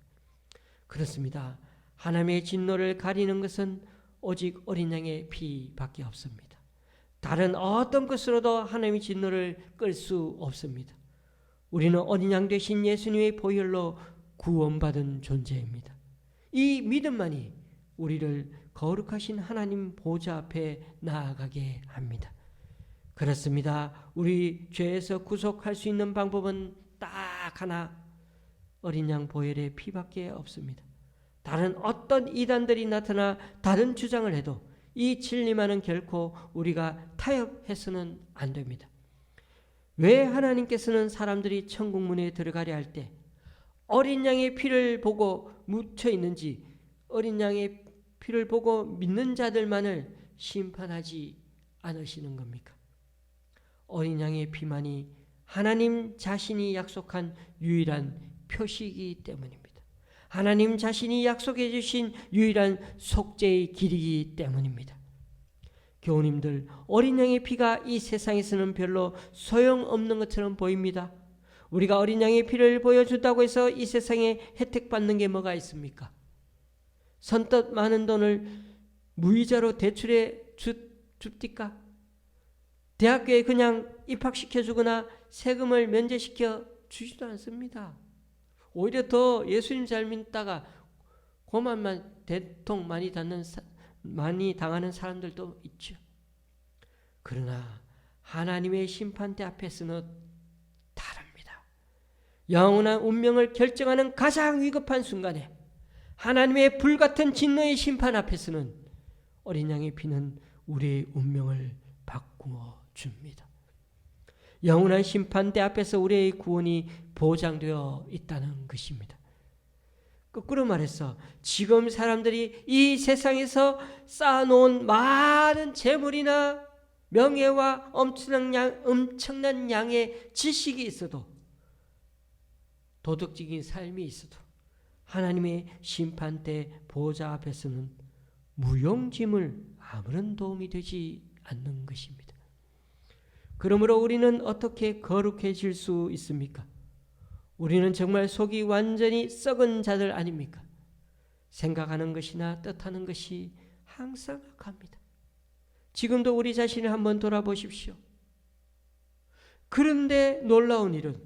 그렇습니다. 하나님의 진노를 가리는 것은 오직 어린 양의 피밖에 없습니다. 다른 어떤 것으로도 하나님의 진노를 끌 수 없습니다. 우리는 어린 양 되신 예수님의 보혈로 구원받은 존재입니다. 이 믿음만이 우리를 거룩하신 하나님 보좌 앞에 나아가게 합니다. 그렇습니다. 우리 죄에서 구속할 수 있는 방법은 딱 하나, 어린 양 보혈의 피밖에 없습니다. 다른 어떤 이단들이 나타나 다른 주장을 해도 이 진리만은 결코 우리가 타협해서는 안 됩니다. 왜 하나님께서는 사람들이 천국 문에 들어가려 할 때 어린 양의 피를 보고 묻혀 있는지, 어린 양의 피를 보고 믿는 자들만을 심판하지 않으시는 겁니까? 어린 양의 피만이 하나님 자신이 약속한 유일한 표시이기 때문입니다. 하나님 자신이 약속해 주신 유일한 속죄의 길이기 때문입니다. 교우님들, 어린 양의 피가 이 세상에서는 별로 소용없는 것처럼 보입니다. 우리가 어린 양의 피를 보여준다고 해서 이 세상에 혜택받는 게 뭐가 있습니까? 선뜻 많은 돈을 무이자로 대출해 줍니까? 대학교에 그냥 입학시켜주거나 세금을 면제시켜 주지도 않습니다. 오히려 더 예수님 잘 믿다가 고만만 대통 많이 당하는 사람들도 있죠. 그러나 하나님의 심판대 앞에서는 다릅니다. 영원한 운명을 결정하는 가장 위급한 순간에 하나님의 불같은 진노의 심판 앞에서는 어린 양의 피는 우리의 운명을 바꾸어 줍니다. 영원한 심판대 앞에서 우리의 구원이 보장되어 있다는 것입니다. 거꾸로 말해서 지금 사람들이 이 세상에서 쌓아놓은 많은 재물이나 명예와 엄청난 양의 지식이 있어도, 도덕적인 삶이 있어도 하나님의 심판대 보좌 앞에서는 무용지물, 아무런 도움이 되지 않는 것입니다. 그러므로 우리는 어떻게 거룩해질 수 있습니까? 우리는 정말 속이 완전히 썩은 자들 아닙니까? 생각하는 것이나 뜻하는 것이 항상 악합니다. 지금도 우리 자신을 한번 돌아보십시오. 그런데 놀라운 일은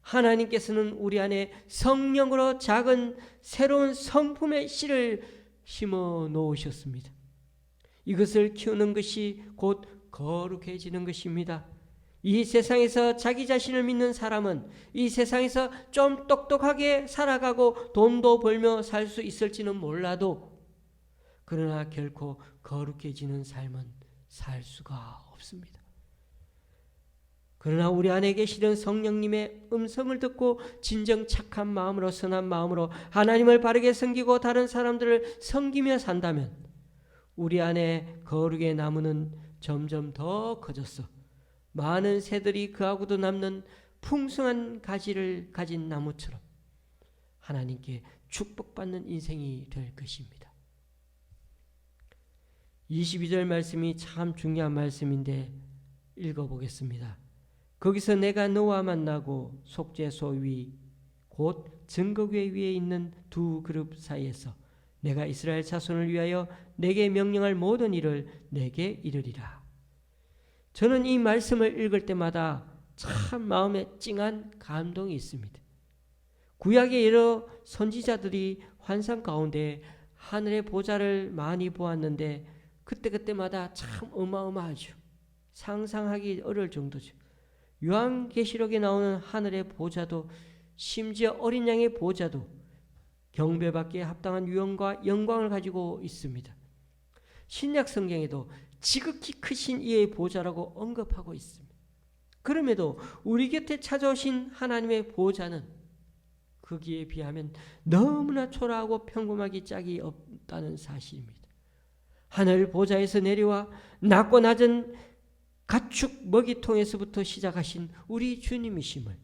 하나님께서는 우리 안에 성령으로 작은 새로운 성품의 씨를 심어 놓으셨습니다. 이것을 키우는 것이 곧 거룩해지는 것입니다. 이 세상에서 자기 자신을 믿는 사람은 이 세상에서 좀 똑똑하게 살아가고 돈도 벌며 살 수 있을지는 몰라도, 그러나 결코 거룩해지는 삶은 살 수가 없습니다. 그러나 우리 안에 계시는 성령님의 음성을 듣고 진정 착한 마음으로, 선한 마음으로 하나님을 바르게 섬기고 다른 사람들을 섬기며 산다면 우리 안에 거룩의 나무는 점점 더 커져서 많은 새들이 그하고도 남는 풍성한 가지를 가진 나무처럼 하나님께 축복받는 인생이 될 것입니다. 22절 말씀이 참 중요한 말씀인데 읽어보겠습니다. 거기서 내가 너와 만나고 속죄소 위 곧 증거궤 위에 있는 두 그룹 사이에서 내가 이스라엘 자손을 위하여 내게 명령할 모든 일을 내게 이르리라. 저는 이 말씀을 읽을 때마다 참 마음에 찡한 감동이 있습니다. 구약의 여러 선지자들이 환상 가운데 하늘의 보좌를 많이 보았는데 그때마다 참 어마어마하죠. 상상하기 어려울 정도죠. 요한계시록에 나오는 하늘의 보좌도, 심지어 어린 양의 보좌도 경배받기에 합당한 유형과 영광을 가지고 있습니다. 신약 성경에도 지극히 크신 이의 보좌라고 언급하고 있습니다. 그럼에도 우리 곁에 찾아오신 하나님의 보좌는 거기에 비하면 너무나 초라하고 평범하기 짝이 없다는 사실입니다. 하늘 보좌에서 내려와 낮고 낮은 가축 먹이통에서부터 시작하신 우리 주님이심을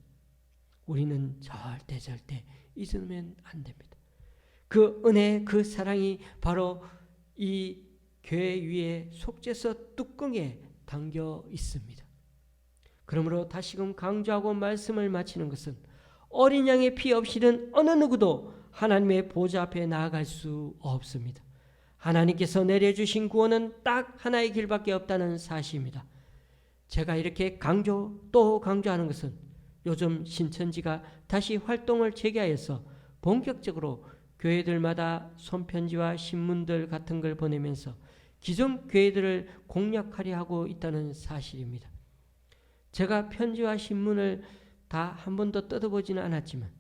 우리는 절대 잊으면 안 됩니다. 그 은혜, 그 사랑이 바로 이 교회 위에 속죄서 뚜껑에 담겨 있습니다. 그러므로 다시금 강조하고 말씀을 마치는 것은 어린 양의 피 없이는 어느 누구도 하나님의 보좌 앞에 나아갈 수 없습니다. 하나님께서 내려주신 구원은 딱 하나의 길밖에 없다는 사실입니다. 제가 이렇게 또 강조하는 것은 요즘 신천지가 다시 활동을 재개하여서 본격적으로 교회들마다 손편지와 신문들 같은 걸 보내면서 기존 교회들을 공략하려 하고 있다는 사실입니다. 제가 편지와 신문을 다 한 번도 뜯어보지는 않았지만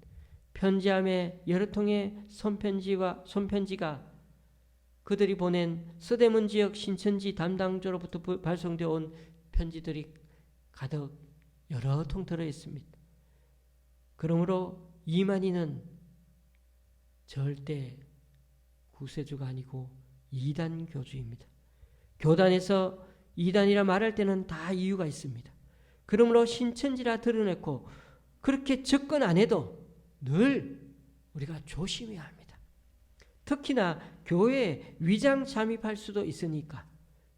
편지함에 여러 통의 손편지가 그들이 보낸 서대문 지역 신천지 담당자로부터 발송되어 온 편지들이 가득 여러 통 들어있습니다. 그러므로 이만희는 절대 구세주가 아니고 이단 교주입니다. 교단에서 이단이라 말할 때는 다 이유가 있습니다. 그러므로 신천지라 드러냈고 그렇게 접근 안 해도 늘 우리가 조심해야 합니다. 특히나 교회에 위장 잠입할 수도 있으니까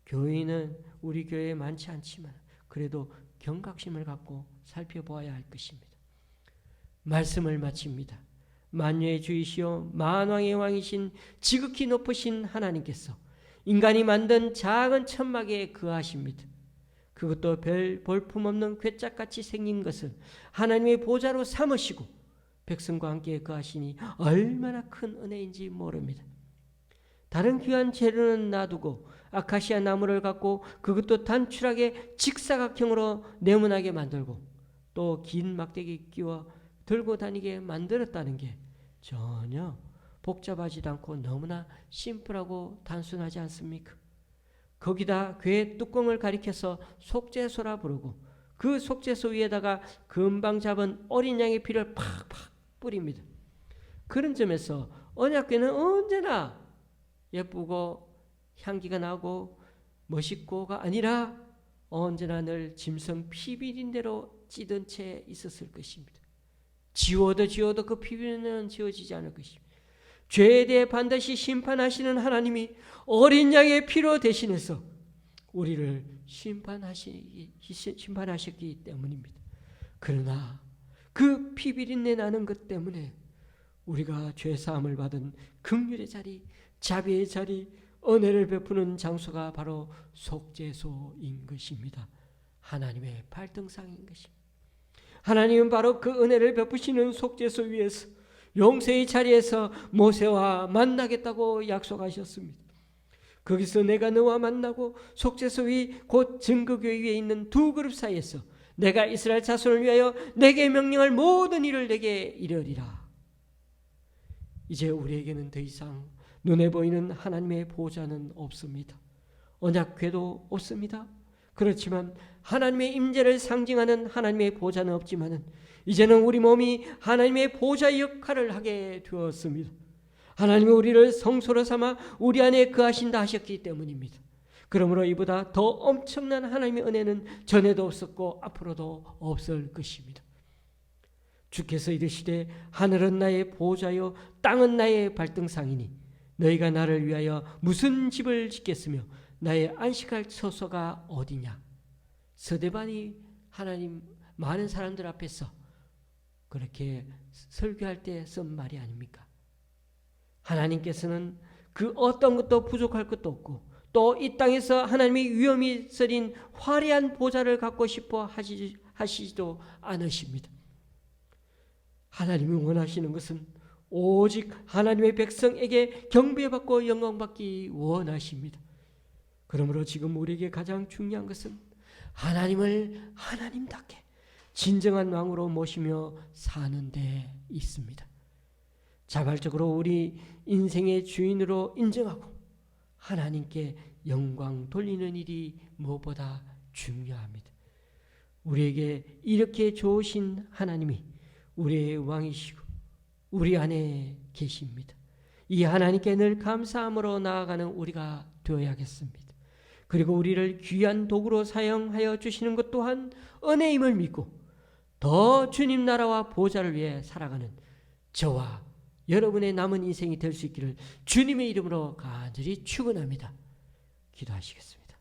교회는 우리 교회에 많지 않지만 그래도 경각심을 갖고 살펴보아야 할 것입니다. 말씀을 마칩니다. 만유의 주이시오 만왕의 왕이신 지극히 높으신 하나님께서 인간이 만든 작은 천막에 거하십니다. 그것도 별 볼품없는 괴짝같이 생긴 것을 하나님의 보좌로 삼으시고 백성과 함께 거하시니 얼마나 큰 은혜인지 모릅니다. 다른 귀한 재료는 놔두고 아카시아 나무를 갖고 그것도 단출하게 직사각형으로 네모나게 만들고 또 긴 막대기 끼워 들고 다니게 만들었다는 게 전혀 복잡하지도 않고 너무나 심플하고 단순하지 않습니까? 거기다 괴 뚜껑을 가리켜서 속죄소라 부르고 그 속죄소 위에다가 금방 잡은 어린 양의 피를 팍팍 뿌립니다. 그런 점에서 언약궤는 언제나 예쁘고 향기가 나고 멋있고가 아니라 언제나 늘 짐승 피비린대로 찌든 채 있었을 것입니다. 지워도 그 피비린은 지워지지 않을 것입니다. 죄에 대해 반드시 심판하시는 하나님이 어린 양의 피로 대신해서 우리를 심판하셨기 때문입니다. 그러나 그 피비린내 나는 것 때문에 우리가 죄사함을 받은 긍휼의 자리, 자비의 자리, 은혜를 베푸는 장소가 바로 속죄소인 것입니다. 하나님의 발등상인 것입니다. 하나님은 바로 그 은혜를 베푸시는 속죄소 위에서 용서의 자리에서 모세와 만나겠다고 약속하셨습니다. 거기서 내가 너와 만나고 속죄소 위 곧 증거교회 위에 있는 두 그룹 사이에서 내가 이스라엘 자손을 위하여 내게 명령할 모든 일을 내게 이르리라. 이제 우리에게는 더 이상 눈에 보이는 하나님의 보좌는 없습니다. 언약궤도 없습니다. 그렇지만 하나님의 임재를 상징하는 하나님의 보좌는 없지만은 이제는 우리 몸이 하나님의 보좌 역할을 하게 되었습니다. 하나님이 우리를 성소로 삼아 우리 안에 거하신다 하셨기 때문입니다. 그러므로 이보다 더 엄청난 하나님의 은혜는 전에도 없었고 앞으로도 없을 것입니다. 주께서 이르시되 하늘은 나의 보좌요 땅은 나의 발등상이니 너희가 나를 위하여 무슨 집을 짓겠으며 나의 안식할 처소가 어디냐. 스데반이 하나님 많은 사람들 앞에서 그렇게 설교할 때 쓴 말이 아닙니까? 하나님께서는 그 어떤 것도 부족할 것도 없고 또 이 땅에서 하나님의 위엄이 서린 화려한 보좌를 갖고 싶어 하시지도 않으십니다. 하나님이 원하시는 것은 오직 하나님의 백성에게 경배받고 영광받기 원하십니다. 그러므로 지금 우리에게 가장 중요한 것은 하나님을 하나님답게 진정한 왕으로 모시며 사는 데 있습니다. 자발적으로 우리 인생의 주인으로 인정하고 하나님께 영광 돌리는 일이 무엇보다 중요합니다. 우리에게 이렇게 좋으신 하나님이 우리의 왕이시고 우리 안에 계십니다. 이 하나님께 늘 감사함으로 나아가는 우리가 되어야겠습니다. 그리고 우리를 귀한 도구로 사용하여 주시는 것 또한 은혜임을 믿고 더 주님 나라와 보좌를 위해 살아가는 저와 여러분의 남은 인생이 될 수 있기를 주님의 이름으로 간절히 축원합니다. 기도하시겠습니다.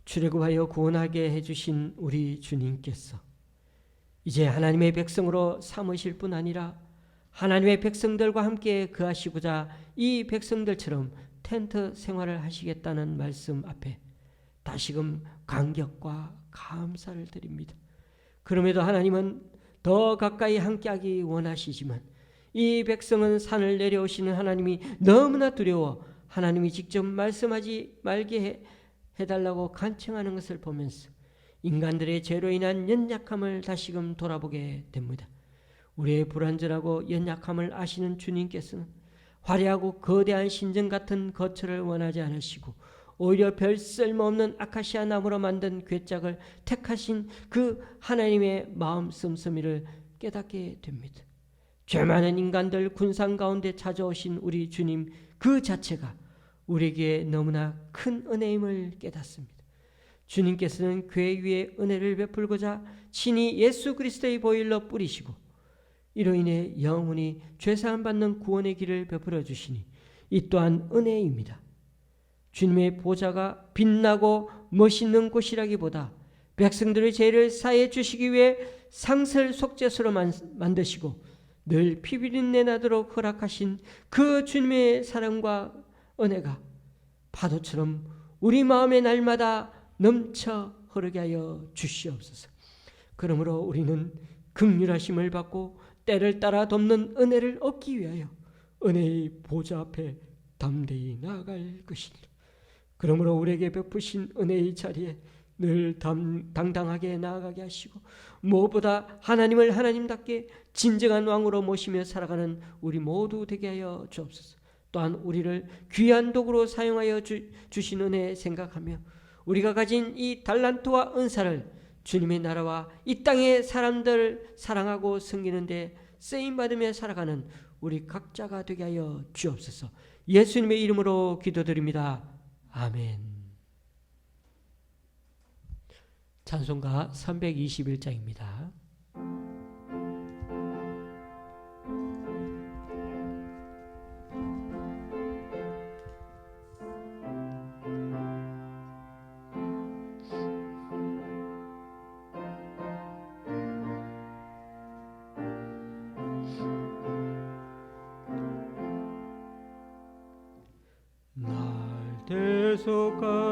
출애굽하여 구원하게 해주신 우리 주님께서 이제 하나님의 백성으로 삼으실 뿐 아니라 하나님의 백성들과 함께 거하시고자 이 백성들처럼 텐트 생활을 하시겠다는 말씀 앞에 다시금 감격과 감사를 드립니다. 그럼에도 하나님은 더 가까이 함께하기 원하시지만 이 백성은 산을 내려오시는 하나님이 너무나 두려워 하나님이 직접 말씀하지 말게 해달라고 간청하는 것을 보면서 인간들의 죄로 인한 연약함을 다시금 돌아보게 됩니다. 우리의 불완전하고 연약함을 아시는 주님께서는 화려하고 거대한 신전 같은 거처를 원하지 않으시고 오히려 별 쓸모없는 아카시아 나무로 만든 궤짝을 택하신 그 하나님의 마음 씀씀이를 깨닫게 됩니다. 죄 많은 인간들 군상 가운데 찾아오신 우리 주님 그 자체가 우리에게 너무나 큰 은혜임을 깨닫습니다. 주님께서는 교회 위에 은혜를 베풀고자 친히 예수 그리스도의 보혈로 뿌리시고 이로 인해 영원히 죄사함 받는 구원의 길을 베풀어 주시니 이 또한 은혜입니다. 주님의 보좌가 빛나고 멋있는 곳이라기보다 백성들의 죄를 사해 주시기 위해 상설 속죄소로 만드시고 늘 피비린내 나도록 허락하신 그 주님의 사랑과 은혜가 파도처럼 우리 마음의 날마다 넘쳐 흐르게 하여 주시옵소서. 그러므로 우리는 긍휼하심을 받고 때를 따라 돕는 은혜를 얻기 위하여 은혜의 보좌 앞에 담대히 나아갈 것이니라. 그러므로 우리에게 베푸신 은혜의 자리에 늘 당당하게 나아가게 하시고 무엇보다 하나님을 하나님답게 진정한 왕으로 모시며 살아가는 우리 모두 되게 하여 주옵소서. 또한 우리를 귀한 도구로 사용하여 주신 은혜 생각하며 우리가 가진 이 달란트와 은사를 주님의 나라와 이 땅의 사람들 사랑하고 섬기는 데 쓰임받으며 살아가는 우리 각자가 되게 하여 주옵소서. 예수님의 이름으로 기도드립니다. 아멘. 찬송가 321장입니다.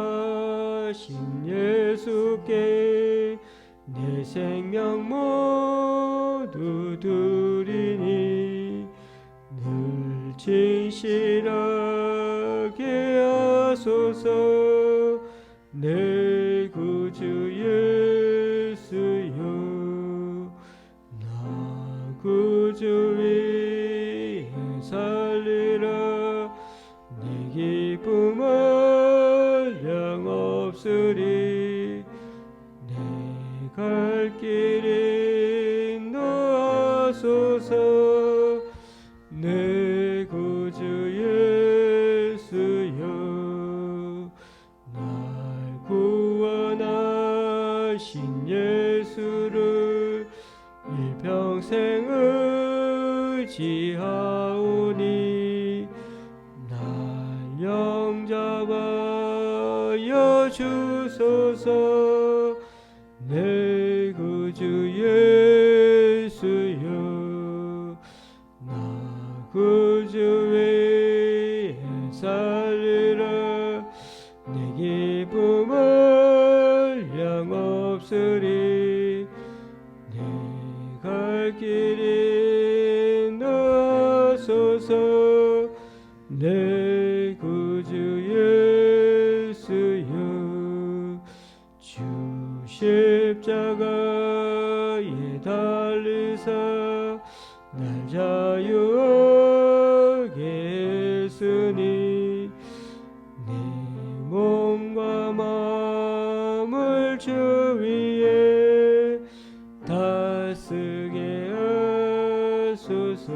대속하신 예수께 내 생명 모두 드리니 늘 진실하게 하소서. 내 구주 예수여 나 구주 위에 살리라. 내 기쁨 한량없으리. 내 갈 길이 인도하소서. 내 구주 예수여 날 구원하신 예수를 일평생 의지하오니 날 영접하여 주소서. 내 구주 예수여 나 구주 위에 살리라. 내 기쁨 한량없으리. 내 갈 길이 인도하소서. 내 구주 예수여 주 십자가에 달리사 날 자유하게 했으니 내 몸과 마음을 주 위에 다쓰게 하소서.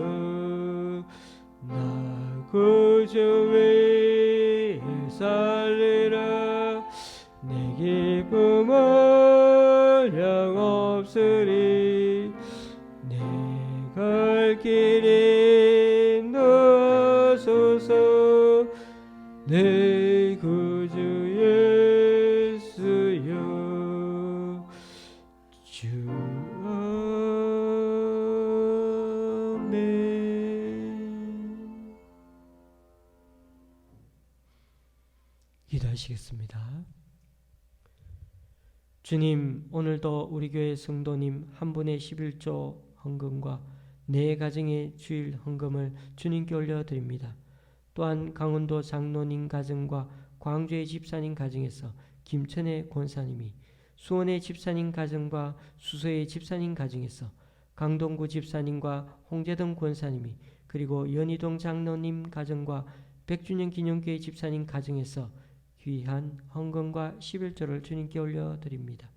나 구주 위에 살리라. 내 기쁨 한량없으리. 내 갈 길이 인도하소서. 내 구주 예수여 주 아멘. 기도하시겠습니다. 주님, 오늘도 우리 교회 성도님 한 분의 11조 헌금과 내 가정의 주일 헌금을 주님께 올려드립니다. 또한 강원도 장로님 가정과 광주의 집사님 가정에서 김천의 권사님이, 수원의 집사님 가정과 수서의 집사님 가정에서 강동구 집사님과 홍재동 권사님이, 그리고 연희동 장로님 가정과 백주년 기념교회 집사님 가정에서 귀한 헌금과 11조를 주님께 올려드립니다.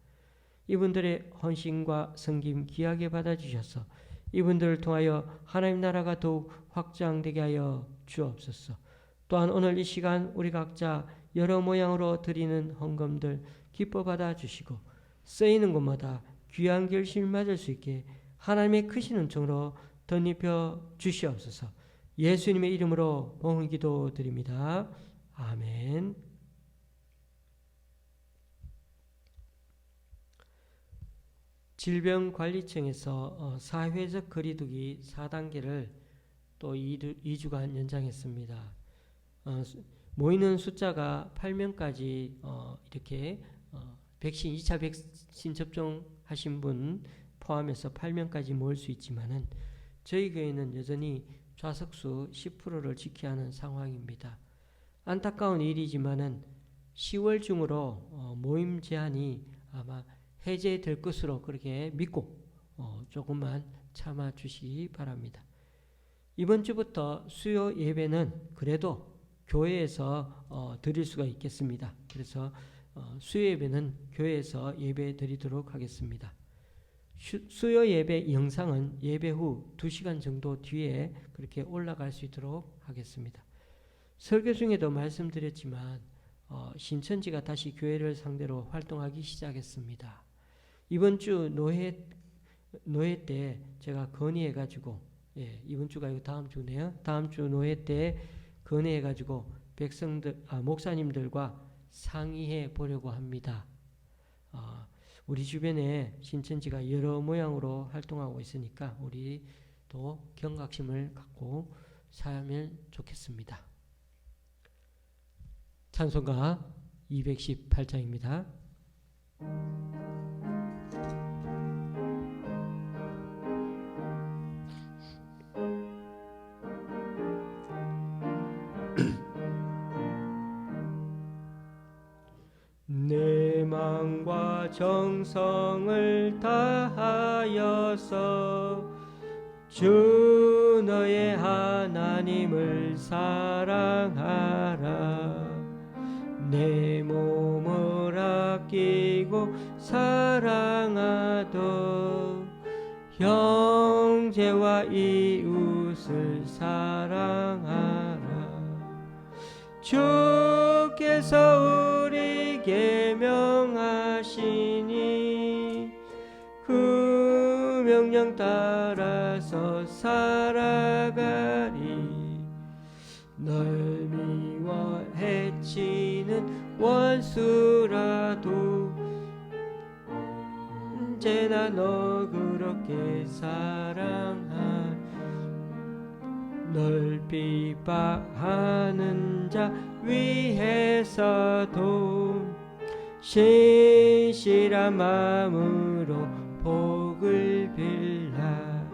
이분들의 헌신과 섬김 귀하게 받아주셔서 이분들을 통하여 하나님 나라가 더욱 확장되게 하여 주옵소서. 또한 오늘 이 시간 우리 각자 여러 모양으로 드리는 헌금들 기뻐 받아주시고 쓰이는 곳마다 귀한 결실을 맞을 수 있게 하나님의 크신 은총으로 덧입혀 주시옵소서. 예수님의 이름으로 봉헌 기도드립니다. 아멘. 질병관리청에서 사회적 거리두기 4단계를 또 2주간 연장했습니다. 모이는 숫자가 8명까지 이렇게 백신 2차 백신 접종하신 분 포함해서 8명까지 모일 수 있지만은 저희 교회는 여전히 좌석수 10%를 지켜야 하는 상황입니다. 안타까운 일이지만은 10월 중으로 모임 제한이 아마 해제될 것으로 그렇게 믿고 조금만 참아 주시기 바랍니다. 이번 주부터 수요 예배는 그래도 교회에서 드릴 수가 있겠습니다. 그래서 수요 예배는 교회에서 예배 드리도록 하겠습니다. 수요 예배 영상은 예배 후 2시간 정도 뒤에 그렇게 올라갈 수 있도록 하겠습니다. 설교 중에도 말씀드렸지만 신천지가 다시 교회를 상대로 활동하기 시작했습니다. 이번 주 노회 때 제가 건의해가지고, 이번 주가 아니고 다음 주네요. 다음 주 노회 때 건의해가지고 목사님들과 상의해 보려고 합니다. 우리 주변에 신천지가 여러 모양으로 활동하고 있으니까 우리도 경각심을 갖고 살면 좋겠습니다. 찬송가 218장입니다. 내 마음과 정성을 다하여서 주 너의 하나님을 사랑하라. 내 몸을 아끼고 사랑하도 형제와 이웃을 사랑하라. 주께서 우리에게 명하시니 그 명령 따라서 살아가리. 널 미워 해치는 원수라도 언제나 너 그렇게 사랑하. 널 비방하는 자 위해서도 신실한 마음으로 복을 빌라.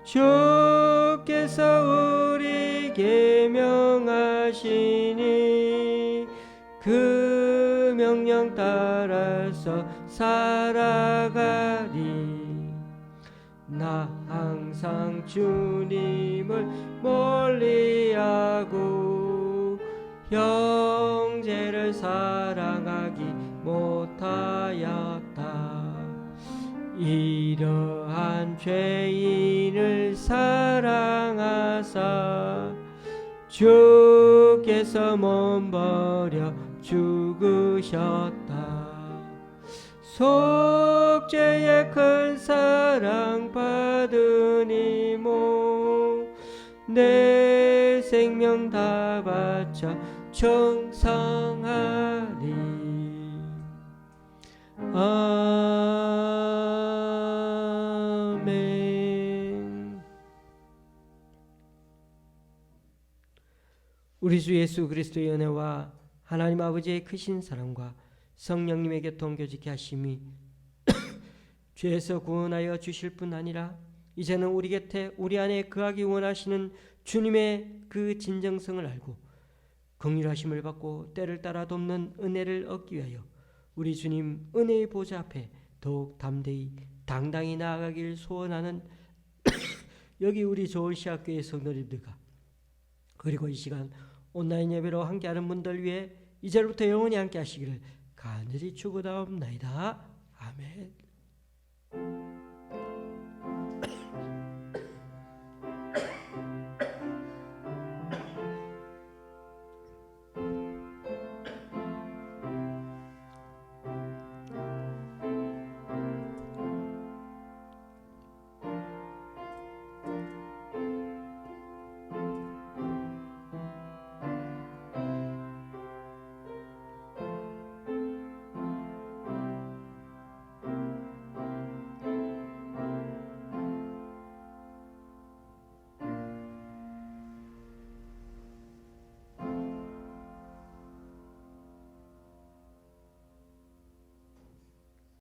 주께서 우리에게 명하시니 그 명령 따라서 살아가리. 나 항상 주님을 멀리하고 형제를 사랑하기 못하였다. 이러한 죄인을 사랑하사 주께서 몸버려 죽으셨다. 속죄의 큰 사랑 받으니모 내 생명 다 바쳐 충성하리. 아멘. 우리 주 예수 그리스도의 은혜와 하나님 아버지의 크신 사랑과 성령님의 교통 교직케 하심이 죄에서 구원하여 주실 뿐 아니라 이제는 우리 곁에 우리 안에 거하기 원하시는 주님의 그 진정성을 알고 긍휼하심을 받고 때를 따라 돕는 은혜를 얻기 위하여 우리 주님 은혜의 보좌 앞에 더욱 담대히 당당히 나아가길 소원하는 여기 우리 서울시학교의 성도님들과 그리고 이 시간 온라인 예배로 함께하는 분들 위해 이제부터 영원히 함께 하시기를 간절히 축원하옵나이다. 아멘.